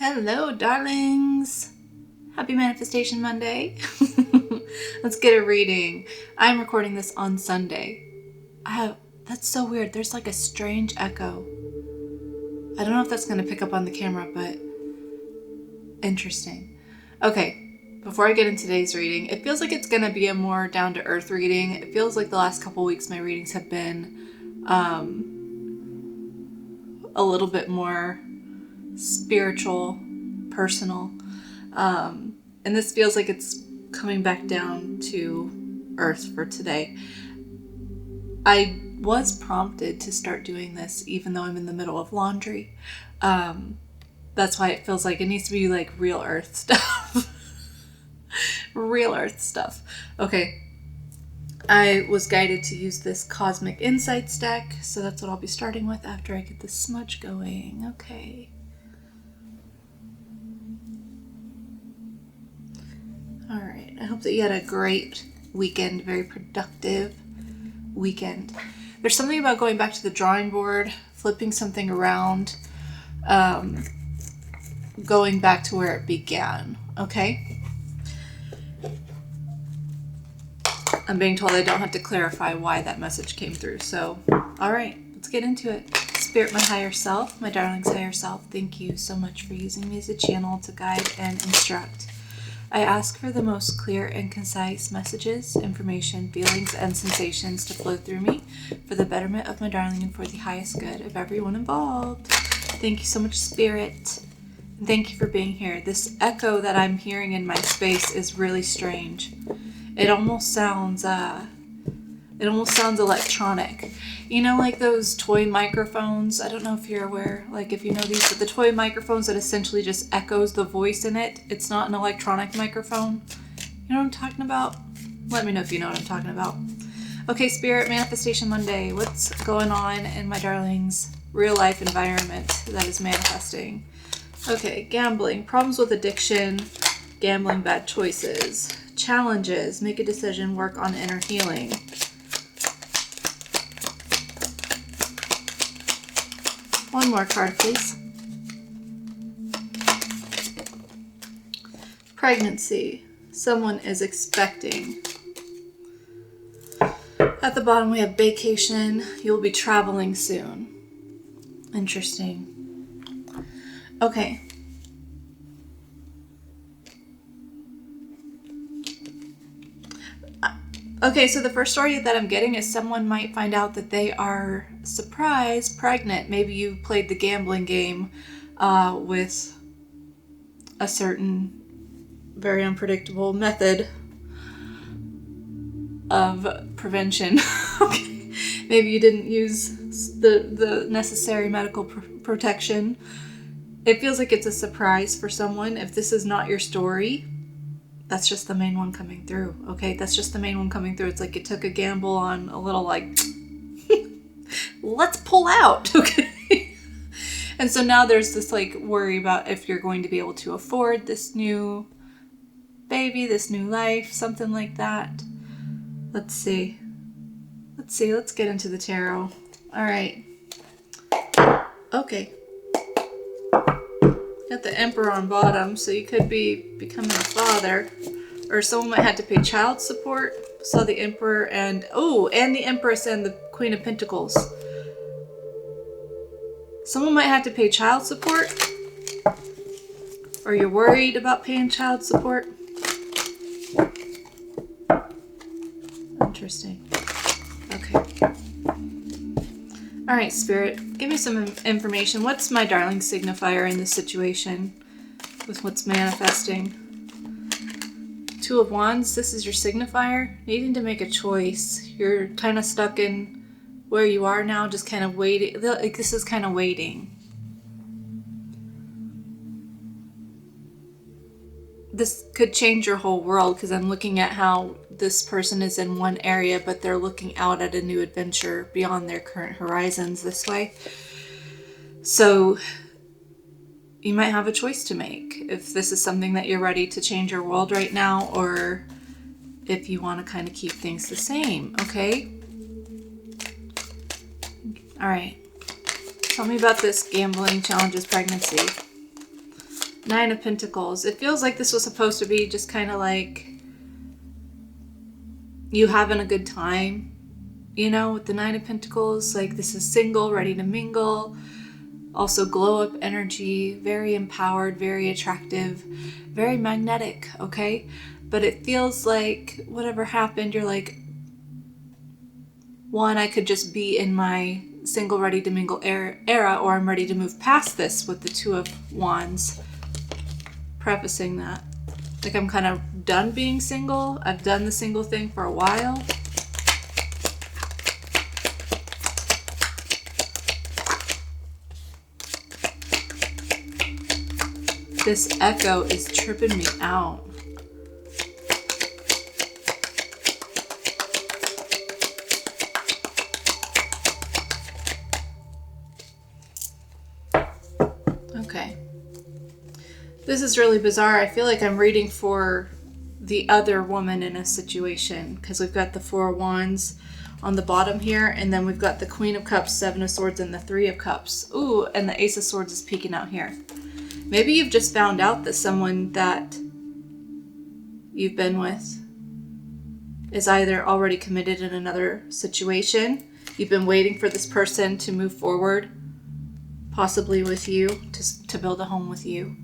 Hello, darlings. Happy Manifestation Monday. Let's get a reading. I'm recording this on Sunday. That's so weird. There's like a strange echo. I don't know if that's going to pick up on the camera, but interesting. Okay, before I get into today's reading, it feels like it's going to be a more down-to-earth reading. It feels like the last couple weeks my readings have been a little bit more spiritual, personal, and this feels like it's coming back down to earth for today. I was prompted to start doing this even though I'm in the middle of laundry. That's why it feels like it needs to be like real earth stuff. Real earth stuff. Okay. I was guided to use this Cosmic Insights deck, so that's what I'll be starting with after I get the smudge going. Okay. All right. I hope that you had a great weekend, very productive weekend. There's something about going back to the drawing board, flipping something around, going back to where it began. Okay. I'm being told I don't have to clarify why that message came through. So, all right, let's get into it. Spirit, my higher self, my darling's higher self, thank you so much for using me as a channel to guide and instruct. I ask for the most clear and concise messages, information, feelings, and sensations to flow through me for the betterment of my darling and for the highest good of everyone involved. Thank you so much, Spirit. And thank you for being here. This echo that I'm hearing in my space is really strange. It almost sounds electronic. You know, like those toy microphones? I don't know if you're aware, like if you know these, but the toy microphones that essentially just echoes the voice in it. It's not an electronic microphone. You know what I'm talking about? Let me know if you know what I'm talking about. Okay, Spirit, Manifestation Monday. What's going on in my darling's real life environment that is manifesting? Okay, gambling, problems with addiction, gambling, bad choices, challenges, make a decision, work on inner healing. One more card, please. Pregnancy. Someone is expecting. At the bottom we have vacation. You'll be traveling soon. Interesting. Okay. Okay, so the first story that I'm getting is someone might find out that they are, surprise, pregnant. Maybe you played the gambling game with a certain very unpredictable method of prevention. Okay. Maybe you didn't use the necessary medical protection. It feels like it's a surprise for someone. If this is not your story, that's just the main one coming through, okay? That's just the main one coming through. It's like you took a gamble on a little, like, let's pull out, okay? And so now there's this, like, worry about if you're going to be able to afford this new baby, this new life, something like that. Let's see. Let's get into the tarot. All right. Okay. Got the Emperor on bottom, so you could be becoming a father, or someone might have to pay child support. Saw the Emperor and the Empress and the Queen of Pentacles. Someone might have to pay child support, or you're worried about paying child support. Interesting. Okay. All right, Spirit, give me some information. What's my darling signifier in this situation with what's manifesting? Two of Wands, this is your signifier. Needing to make a choice. You're kind of stuck in where you are now, just kind of waiting. Like this is kind of waiting. This could change your whole world because I'm looking at how this person is in one area, but they're looking out at a new adventure beyond their current horizons this way. So you might have a choice to make if this is something that you're ready to change your world right now, or if you want to kind of keep things the same, okay? All right. Tell me about this gambling, challenges, pregnancy. Nine of Pentacles. It feels like this was supposed to be just kind of like you having a good time, you know, with the Nine of Pentacles. Like this is single, ready to mingle. Also glow up energy, very empowered, very attractive, very magnetic, okay? But it feels like whatever happened, you're like, one, I could just be in my single, ready to mingle era, or I'm ready to move past this with the Two of Wands. Prefacing that. Like I'm kind of done being single. I've done the single thing for a while. This echo is tripping me out. Okay. This is really bizarre. I feel like I'm reading for the other woman in a situation because we've got the Four of Wands on the bottom here, and then we've got the Queen of Cups, Seven of Swords, and the Three of Cups. Ooh, and the Ace of Swords is peeking out here. Maybe you've just found out that someone that you've been with is either already committed in another situation. You've been waiting for this person to move forward, possibly with you, to build a home with you.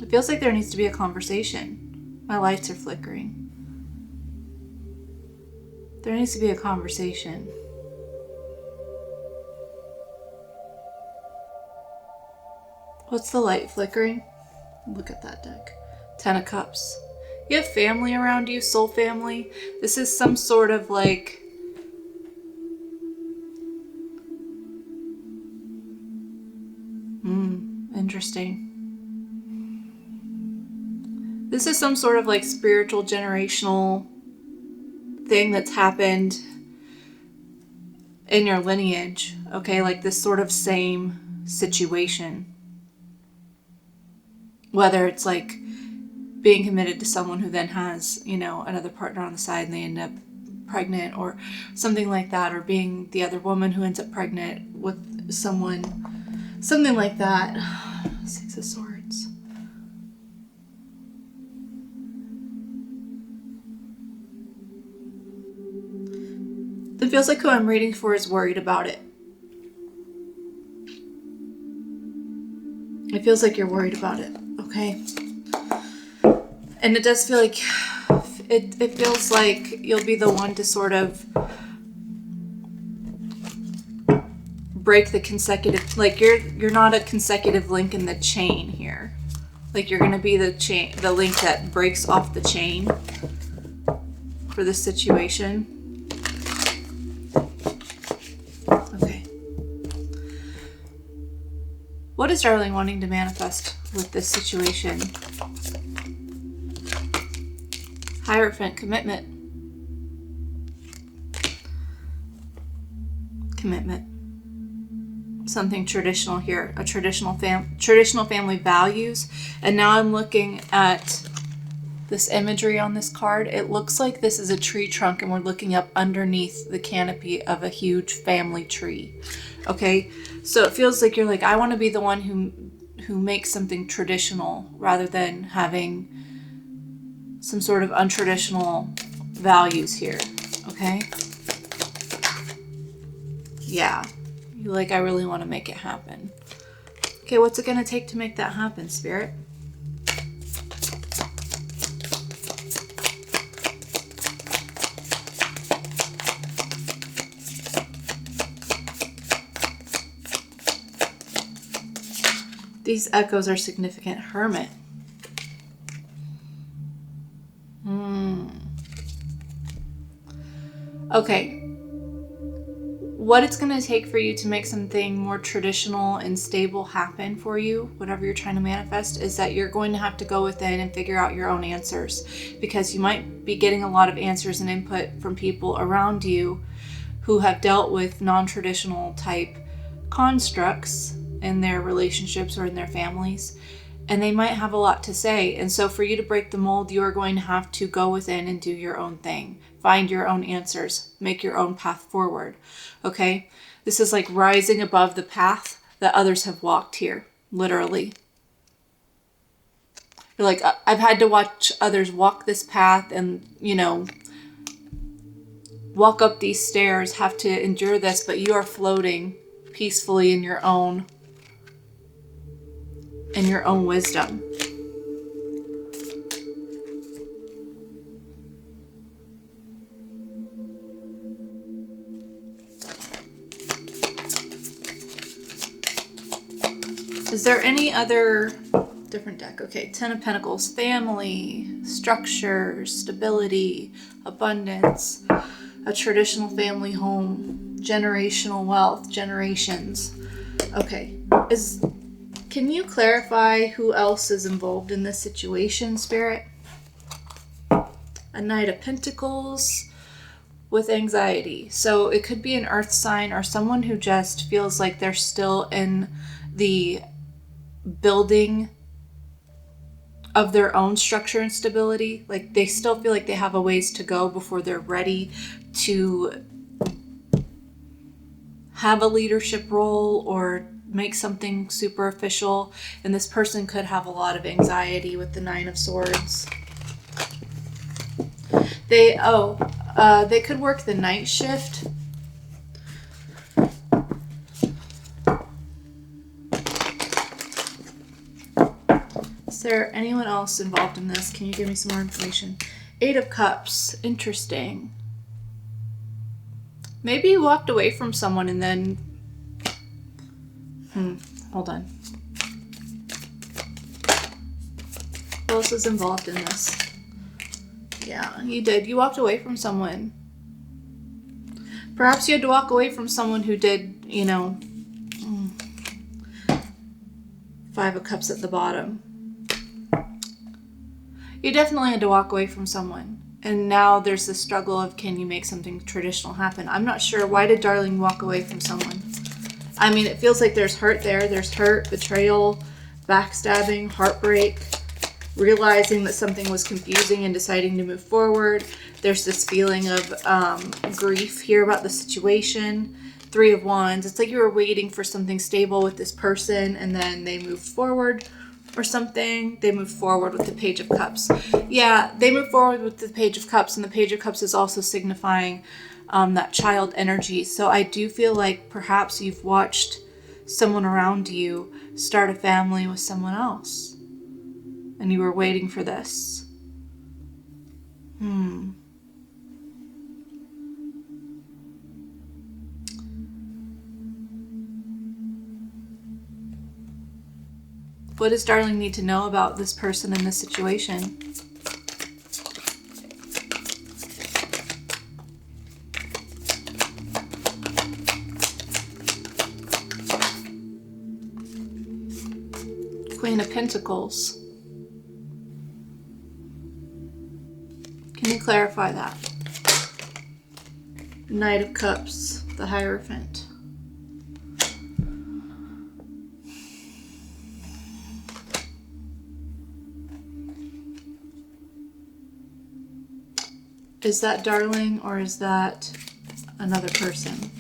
It feels like there needs to be a conversation. My lights are flickering. There needs to be a conversation. What's the light flickering? Look at that deck. Ten of Cups. You have family around you, soul family. This is some sort of like interesting. This is some sort of like spiritual generational thing that's happened in your lineage. Okay, like this sort of same situation. Whether it's like being committed to someone who then has, you know, another partner on the side and they end up pregnant or something like that, or being the other woman who ends up pregnant with someone, something like that. Six of Swords. It feels like who I'm reading for is worried about it. It feels like you're worried about it, okay? And it does feel like, it feels like you'll be the one to sort of break the consecutive, like you're not a consecutive link in the chain here. Like you're gonna be the link that breaks off the chain for this situation. Okay. What is Darling wanting to manifest with this situation? Hierophant, commitment. Commitment. Something traditional here, a traditional family values. And now I'm looking at this imagery on this card. It looks like this is a tree trunk and we're looking up underneath the canopy of a huge family tree. Okay, so it feels like you're like, I want to be the one who makes something traditional rather than having some sort of untraditional values here. Okay, yeah, you're like, I really want to make it happen. Okay, what's it gonna take to make that happen, Spirit? These echoes are significant. Hermit. Okay. What it's going to take for you to make something more traditional and stable happen for you, whatever you're trying to manifest, is that you're going to have to go within and figure out your own answers, because you might be getting a lot of answers and input from people around you who have dealt with non-traditional type constructs in their relationships or in their families, and they might have a lot to say. And so for you to break the mold, you are going to have to go within and do your own thing. find your own answers, make your own path forward. Okay? This is like rising above the path that others have walked here, literally. You're like, I've had to watch others walk this path and, walk up these stairs, have to endure this, but you are floating peacefully in your own wisdom. Is there any other different deck? Okay, Ten of Pentacles, family, structure, stability, abundance, a traditional family home, generational wealth, generations. Okay, can you clarify who else is involved in this situation, Spirit? A Knight of Pentacles with anxiety. So it could be an earth sign or someone who just feels like they're still in the building of their own structure and stability. Like they still feel like they have a ways to go before they're ready to have a leadership role or make something super official. And this person could have a lot of anxiety with the Nine of Swords. They could work the night shift. Is there anyone else involved in this? Can you give me some more information? Eight of Cups. Interesting. Maybe you walked away from someone and then... Hold on. Who else is involved in this? Yeah, you did. You walked away from someone. Perhaps you had to walk away from someone who did, Five of Cups at the bottom. You definitely had to walk away from someone. And now there's the struggle of, can you make something traditional happen? I'm not sure. Why did Darling walk away from someone? I mean, it feels like there's hurt there. There's hurt, betrayal, backstabbing, heartbreak, realizing that something was confusing and deciding to move forward. There's this feeling of grief here about the situation. Three of Wands. It's like you were waiting for something stable with this person and then they moved forward or something. They moved forward with the Page of Cups. Yeah, they moved forward with the Page of Cups, and the Page of Cups is also signifying that child energy. So I do feel like perhaps you've watched someone around you start a family with someone else and you were waiting for this. What does Darling need to know about this person in this situation? Queen of Pentacles. Can you clarify that? Knight of Cups, the Hierophant. Is that Darling or is that another person?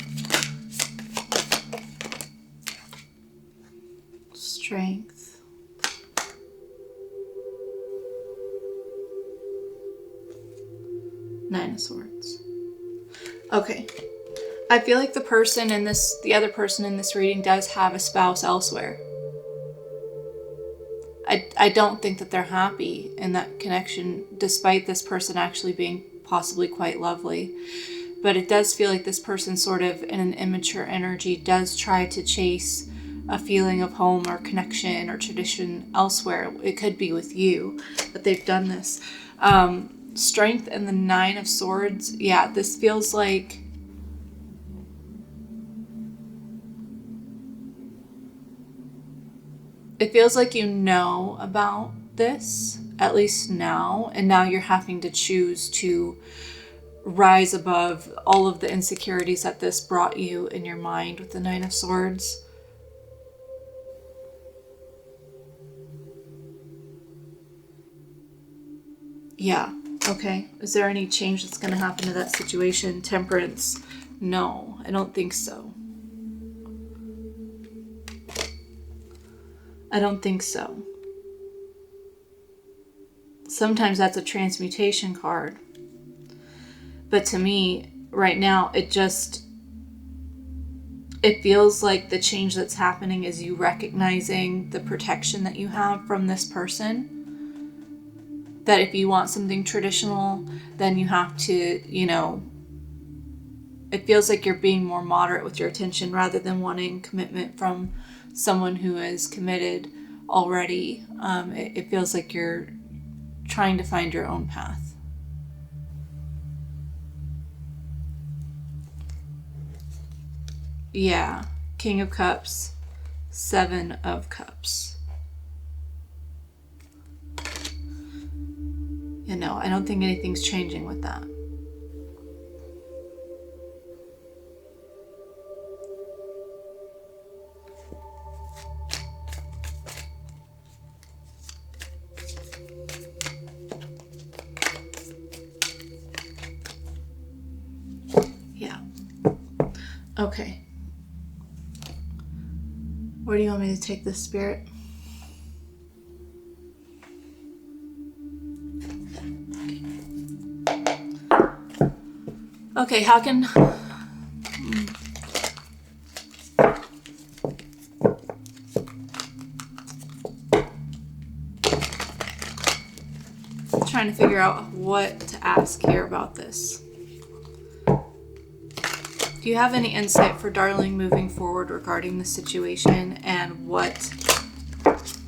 Strength. Nine of Swords. Okay. I feel like the other person in this reading does have a spouse elsewhere. I don't think that they're happy in that connection, despite this person actually being possibly quite lovely. But it does feel like this person, sort of in an immature energy, does try to chase a feeling of home or connection or tradition elsewhere. It could be with you that they've done this. Strength and the Nine of Swords. Yeah, this feels like you know about this, at least now, and now you're having to choose to rise above all of the insecurities that this brought you in your mind with the Nine of Swords. Yeah, Okay. Is there any change that's going to happen to that situation? Temperance. No, I don't think so. I don't think so. Sometimes that's a transmutation card. But to me, right now, it feels like the change that's happening is you recognizing the protection that you have from this person. That if you want something traditional, then you have to, it feels like you're being more moderate with your attention rather than wanting commitment from someone who is committed already. It feels like you're trying to find your own path. Yeah. King of Cups, Seven of Cups. I don't think anything's changing with that. Yeah. Okay. Where do you want me to take this, Spirit? Okay, how can... trying to figure out what to ask here about this. Do you have any insight for Darling moving forward regarding the situation and what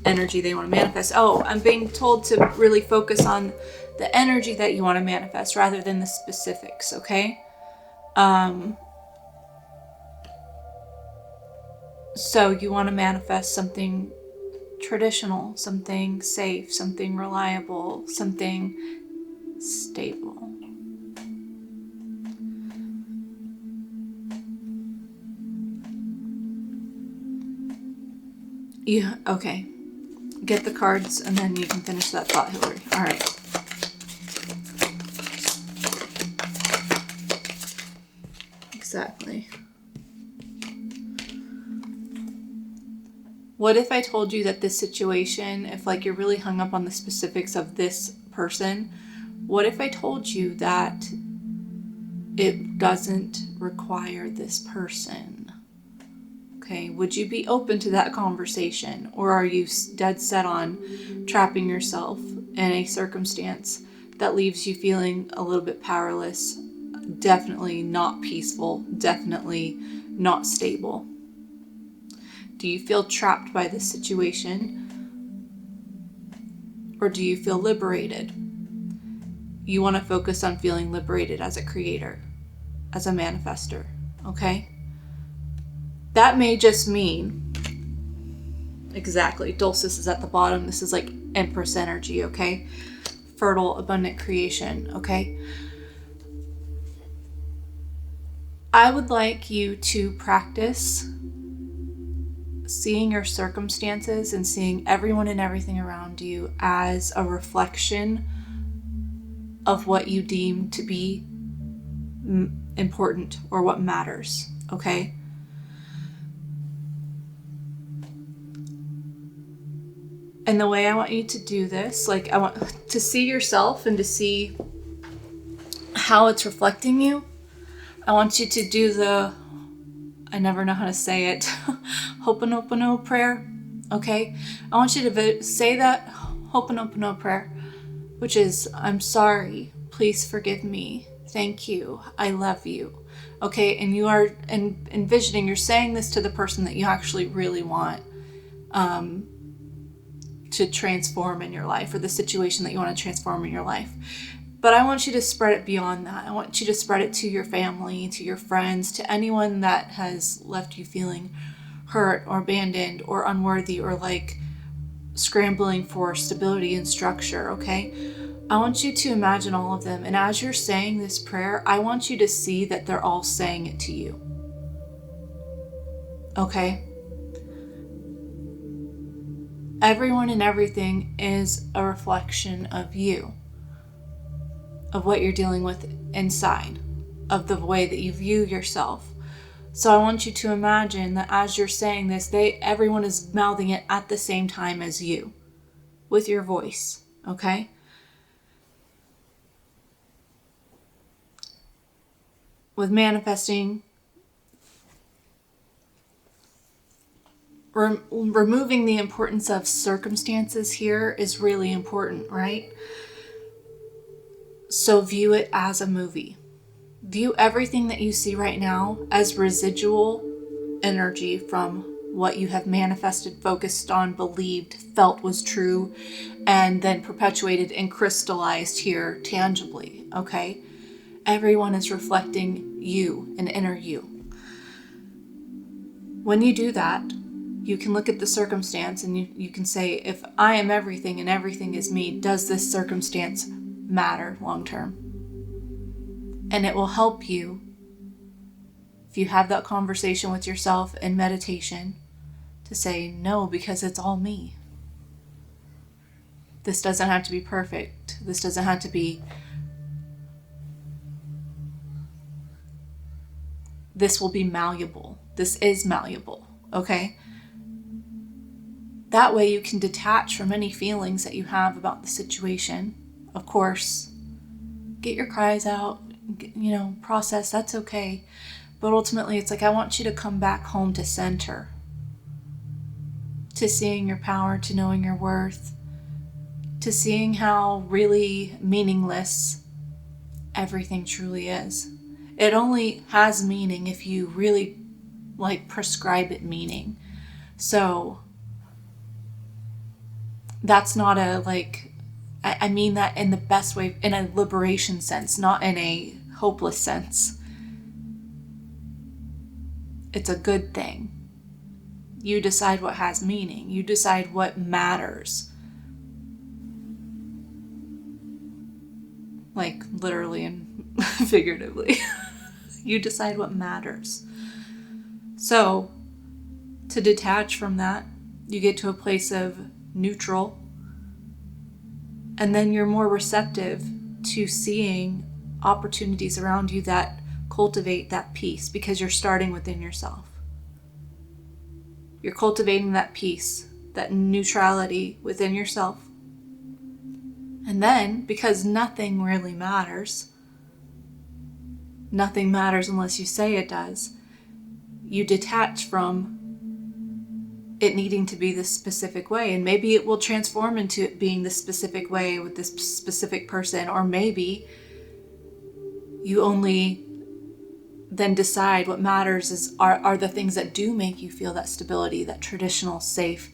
energy they want to manifest? Oh, I'm being told to really focus on the energy that you want to manifest rather than the specifics, okay? So you want to manifest something traditional, something safe, something reliable, something stable. Yeah, okay. Get the cards and then you can finish that thought, Hillary. All right. Exactly. What if I told you that this situation, if like you're really hung up on the specifics of this person, what if I told you that it doesn't require this person? Okay, would you be open to that conversation? Or are you dead set on trapping yourself in a circumstance that leaves you feeling a little bit powerless, definitely not peaceful, definitely not stable? Do you feel trapped by this situation? Or do you feel liberated? You want to focus on feeling liberated as a creator, as a manifester, okay? That may just mean, exactly, Dulcis is at the bottom. This is like Empress energy, okay? Fertile, abundant creation, okay? I would like you to practice seeing your circumstances and seeing everyone and everything around you as a reflection of what you deem to be important or what matters, okay? And the way I want you to do this, like I want to see yourself and to see how it's reflecting you. I want you to do the, I never know how to say it, Ho'oponopono prayer, okay? I want you to say that Ho'oponopono prayer, which is, I'm sorry, please forgive me, thank you, I love you, okay? And you are envisioning, you're saying this to the person that you actually really want to transform in your life, or the situation that you want to transform in your life. But I want you to spread it beyond that. I want you to spread it to your family, to your friends, to anyone that has left you feeling hurt or abandoned or unworthy or like scrambling for stability and structure, okay? I want you to imagine all of them. And as you're saying this prayer, I want you to see that they're all saying it to you. Okay? Everyone and everything is a reflection of you. of what you're dealing with inside, of the way that you view yourself. So I want you to imagine that as you're saying this, everyone is mouthing it at the same time as you, with your voice, okay? With manifesting, removing the importance of circumstances here is really important, right? So view it as a movie. View everything that you see right now as residual energy from what you have manifested, focused on, believed, felt was true, and then perpetuated and crystallized here tangibly, okay? Everyone is reflecting you, an inner you. When you do that, you can look at the circumstance and you can say, if I am everything and everything is me, does this circumstance matter long term? And it will help you, if you have that conversation with yourself in meditation, to say no, because it's all me. This doesn't have to be perfect. This doesn't have to be... This will be malleable. This is malleable, okay? That way you can detach from any feelings that you have about the situation. Of course, get your cries out, process, that's okay. But ultimately, it's like, I want you to come back home to center, to seeing your power, to knowing your worth, to seeing how really meaningless everything truly is. It only has meaning if you really prescribe it meaning. So that's not I mean that in the best way, in a liberation sense, not in a hopeless sense. It's a good thing. You decide what has meaning. You decide what matters. Literally and figuratively. You decide what matters. So, to detach from that, you get to a place of neutral, and then you're more receptive to seeing opportunities around you that cultivate that peace, because you're starting within yourself. You're cultivating that peace, that neutrality within yourself. And then, because nothing really matters, nothing matters unless you say it does, you detach from it needing to be this specific way. And maybe it will transform into it being this specific way with this specific person, or maybe you only then decide what matters are the things that do make you feel that stability, that traditional, safe,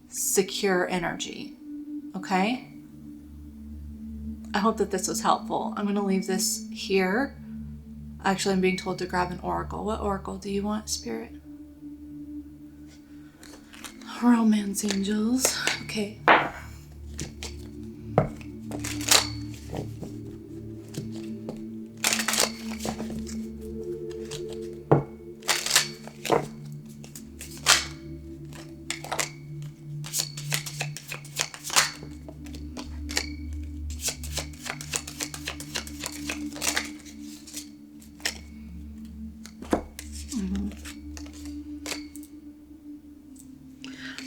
secure energy. Okay? I hope that this was helpful. I'm going to leave this here. Actually, I'm being told to grab an oracle. What oracle do you want, Spirit? Romance angels. Okay.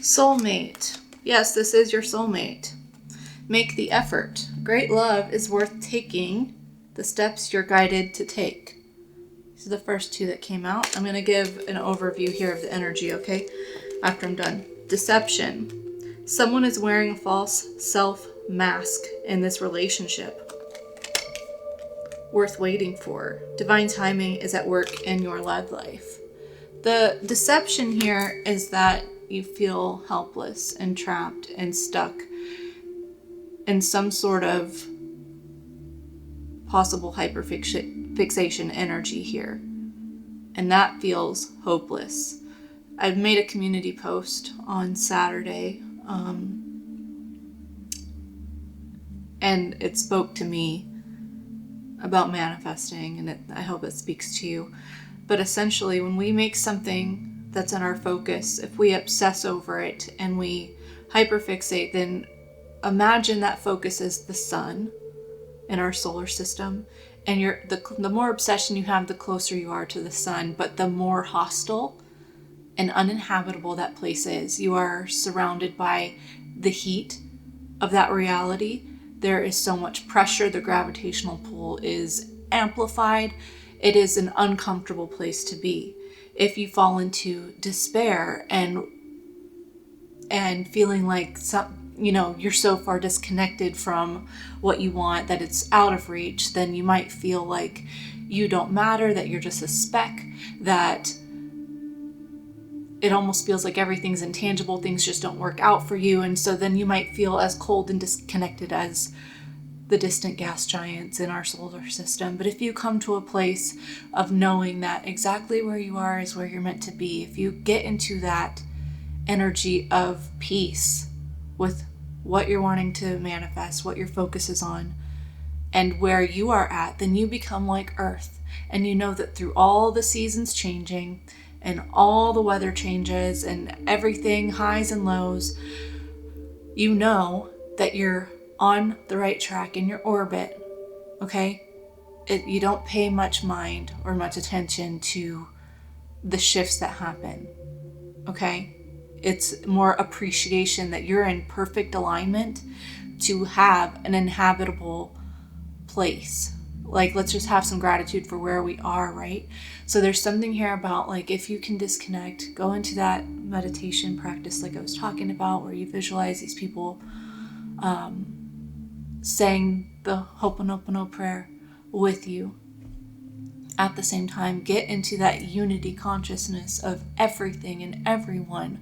Soulmate. Yes, this is your soulmate. Make the effort. Great love is worth taking the steps you're guided to take. These are the first two that came out. I'm going to give an overview here of the energy, okay? After I'm done. Deception. Someone is wearing a false self-mask in this relationship. Worth waiting for. Divine timing is at work in your love life. The deception here is that you feel helpless and trapped and stuck in some sort of possible hyperfixation energy here. And that feels hopeless. I've made a community post on Saturday, and it spoke to me about manifesting, and I hope it speaks to you. But essentially, when we make something that's in our focus, if we obsess over it and we hyperfixate, then imagine that focus as the sun, in our solar system. And the more obsession you have, the closer you are to the sun, but the more hostile and uninhabitable that place is. You are surrounded by the heat of that reality. There is so much pressure. The gravitational pull is amplified. It is an uncomfortable place to be. If you fall into despair and feeling like you're so far disconnected from what you want that it's out of reach, then you might feel like you don't matter, that you're just a speck, that it almost feels like everything's intangible, things just don't work out for you. And so then you might feel as cold and disconnected as the distant gas giants in our solar system. But if you come to a place of knowing that exactly where you are is where you're meant to be, if you get into that energy of peace with what you're wanting to manifest, what your focus is on, and where you are at, then you become like Earth. And you know that through all the seasons changing and all the weather changes and everything, highs and lows, you know that you're on the right track in your orbit, okay? You don't pay much mind or much attention to the shifts that happen, okay? It's more appreciation that you're in perfect alignment to have an inhabitable place. Like, let's just have some gratitude for where we are, right? So there's something here about, like, if you can disconnect, go into that meditation practice like I was talking about, where you visualize these people saying the Ho'oponopono prayer with you. At the same time, get into that unity consciousness of everything and everyone,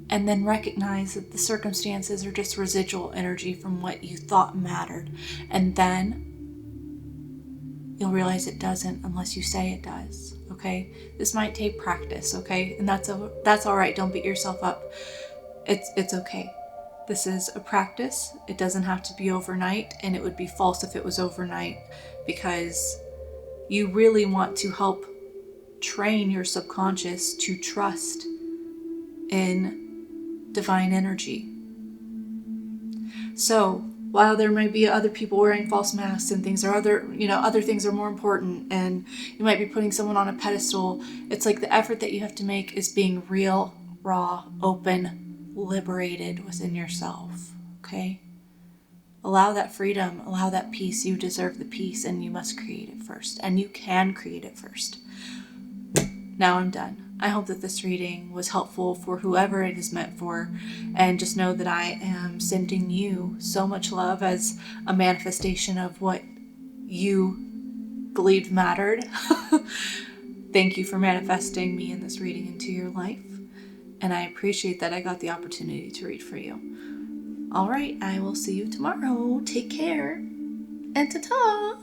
and then recognize that the circumstances are just residual energy from what you thought mattered. And then you'll realize it doesn't unless you say it does, okay? This might take practice, okay? And that's all right. Don't beat yourself up. It's okay. This is a practice. It doesn't have to be overnight, and it would be false if it was overnight, because you really want to help train your subconscious to trust in divine energy. So while there might be other people wearing false masks and things, or other things are more important, and you might be putting someone on a pedestal, it's like the effort that you have to make is being real, raw, open, liberated within yourself, okay? Allow that freedom, allow that peace. You deserve the peace, and you must create it first, and you can create it first. Now I'm done. I hope that this reading was helpful for whoever it is meant for, and just know that I am sending you so much love as a manifestation of what you believed mattered. Thank you for manifesting me in this reading into your life, and I appreciate that I got the opportunity to read for you. All right, I will see you tomorrow. Take care, and ta-ta!